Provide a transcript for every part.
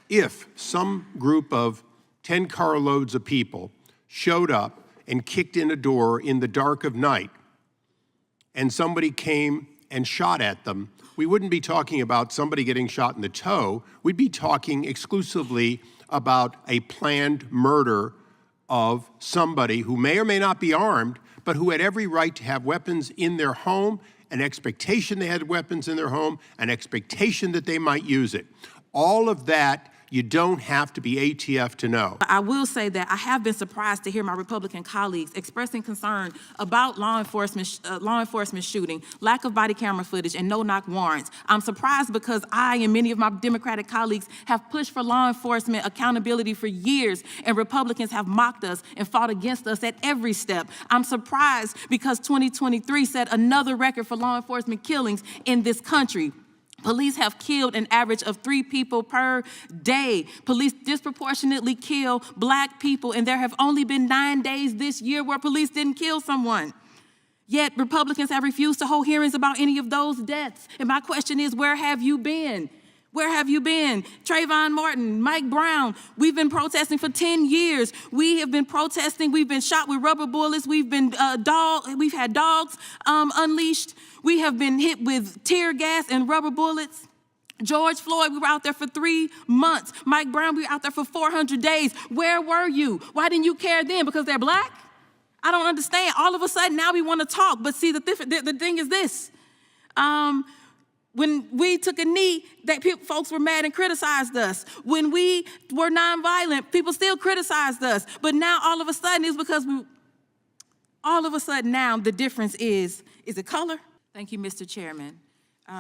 if some group of 10 carloads of people showed up and kicked in a door in the dark of night and somebody came and shot at them, we wouldn't be talking about somebody getting shot in the toe. We'd be talking exclusively about a planned murder of somebody who may or may not be armed, but who had every right to have weapons in their home, an expectation they had weapons in their home, an expectation that they might use it. All of that, you don't have to be ATF to know. I will say that I have been surprised to hear my Republican colleagues expressing concern about law enforcement shooting, lack of body camera footage, and no-knock warrants. I'm surprised because I and many of my Democratic colleagues have pushed for law enforcement accountability for years, and Republicans have mocked us and fought against us at every step. I'm surprised because 2023 set another record for law enforcement killings in this country. Police have killed an average of 3 people per day. Police disproportionately kill Black people, and there have only been 9 days this year where police didn't kill someone. Yet Republicans have refused to hold hearings about any of those deaths. And my question is, where have you been? Where have you been? Trayvon Martin, Mike Brown, we've been protesting for 10 years. We have been protesting, we've been shot with rubber bullets, we've had dogs unleashed, we have been hit with tear gas and rubber bullets. George Floyd, we were out there for 3 months. Mike Brown, we were out there for 400 days. Where were you? Why didn't you care then? Because they're Black? I don't understand. All of a sudden, now we want to talk. But see, the thing is this. When we took a knee, folks were mad and criticized us. When we were nonviolent, people still criticized us. But now all of a sudden it's because now the difference is it color? Thank you, Mr. Chairman.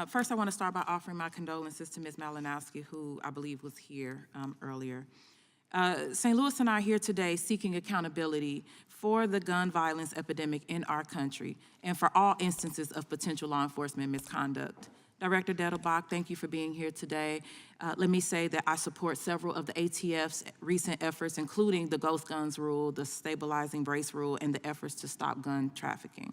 First, I want to start by offering my condolences to Ms. Malinowski, who I believe was here earlier. St. Louis and I are here today seeking accountability for the gun violence epidemic in our country and for all instances of potential law enforcement misconduct. Director Dettelbach, thank you for being here today. Let me say that I support several of the ATF's recent efforts, including the Ghost Guns rule, the stabilizing brace rule, and the efforts to stop gun trafficking.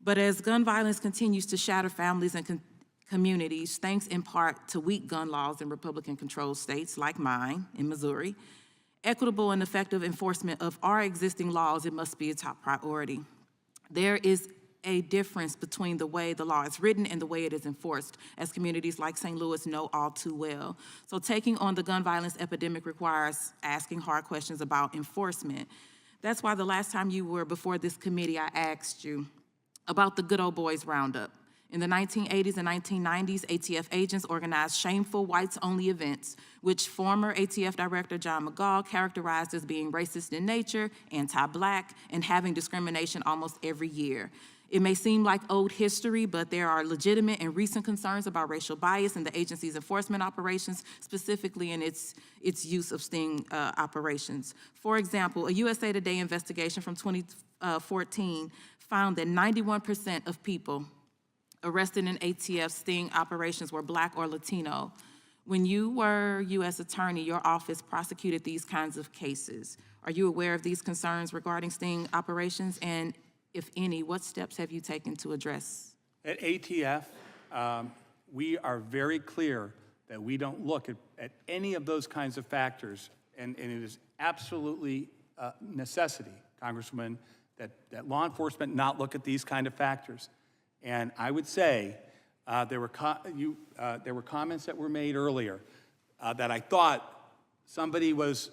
But as gun violence continues to shatter families and communities, thanks in part to weak gun laws in Republican-controlled states like mine in Missouri, equitable and effective enforcement of our existing laws, it must be a top priority. There is a difference between the way the law is written and the way it is enforced, as communities like St. Louis know all too well. So taking on the gun violence epidemic requires asking hard questions about enforcement. That's why the last time you were before this committee, I asked you about the Good Old Boys Roundup. In the 1980s and 1990s, ATF agents organized shameful whites-only events, which former ATF Director John McGaugh characterized as being racist in nature, anti-Black, and having discrimination almost every year. It may seem like old history, but there are legitimate and recent concerns about racial bias in the agency's enforcement operations, specifically in its use of sting operations. For example, a USA Today investigation from 2014 found that 91% of people arrested in ATF sting operations were Black or Latino. When you were U.S. Attorney, your office prosecuted these kinds of cases. Are you aware of these concerns regarding sting operations? And if any, what steps have you taken to address? At ATF, we are very clear that we don't look at any of those kinds of factors, and it is absolutely a necessity, Congresswoman, that law enforcement not look at these kind of factors. And I would say there were comments that were made earlier that I thought somebody was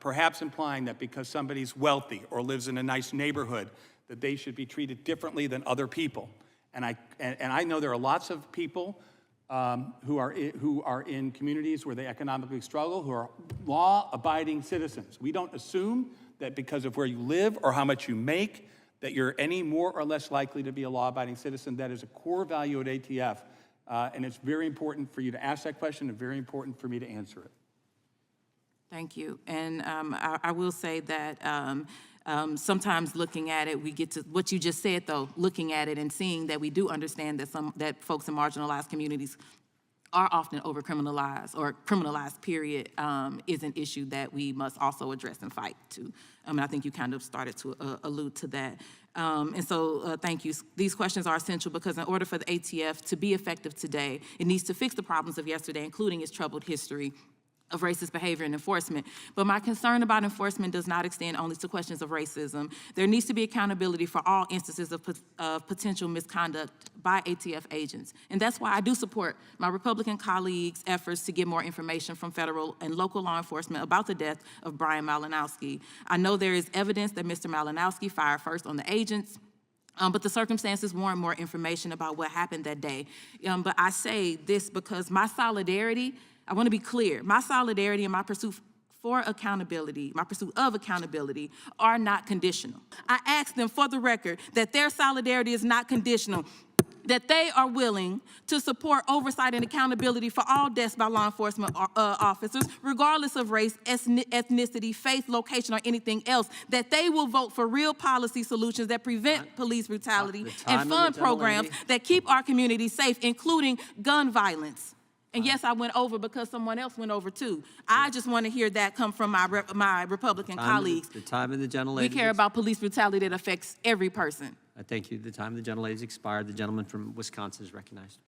perhaps implying that because somebody's wealthy or lives in a nice neighborhood, that they should be treated differently than other people. And I know there are lots of people who are in communities where they economically struggle, who are law-abiding citizens. We don't assume that because of where you live or how much you make, that you're any more or less likely to be a law-abiding citizen. That is a core value at ATF, and it's very important for you to ask that question and very important for me to answer it. Thank you. And I will say that sometimes looking at it, we get to what you just said, though, looking at it and seeing that we do understand that folks in marginalized communities are often over-criminalized or criminalized, period, is an issue that we must also address and fight to. I think you kind of started to allude to that. And so, thank you. These questions are essential because in order for the ATF to be effective today, it needs to fix the problems of yesterday, including its troubled history of racist behavior and enforcement. But my concern about enforcement does not extend only to questions of racism. There needs to be accountability for all instances of potential misconduct by ATF agents. And that's why I do support my Republican colleagues' efforts to get more information from federal and local law enforcement about the death of Brian Malinowski. I know there is evidence that Mr. Malinowski fired first on the agents, but the circumstances warrant more information about what happened that day. But I say this because my solidarity, I want to be clear, my solidarity and my pursuit for accountability, my pursuit of accountability are not conditional. I ask them for the record that their solidarity is not conditional, that they are willing to support oversight and accountability for all deaths by law enforcement officers, regardless of race, ethnicity, faith, location, or anything else, that they will vote for real policy solutions that prevent police brutality and fund programs that keep our communities safe, including gun violence. And yes, I went over because someone else went over too. I just want to hear that come from my Republican colleagues. The time of the gentlelady. We care about police brutality that affects every person. Thank you. The time of the gentlelady has expired. The gentleman from Wisconsin is recognized.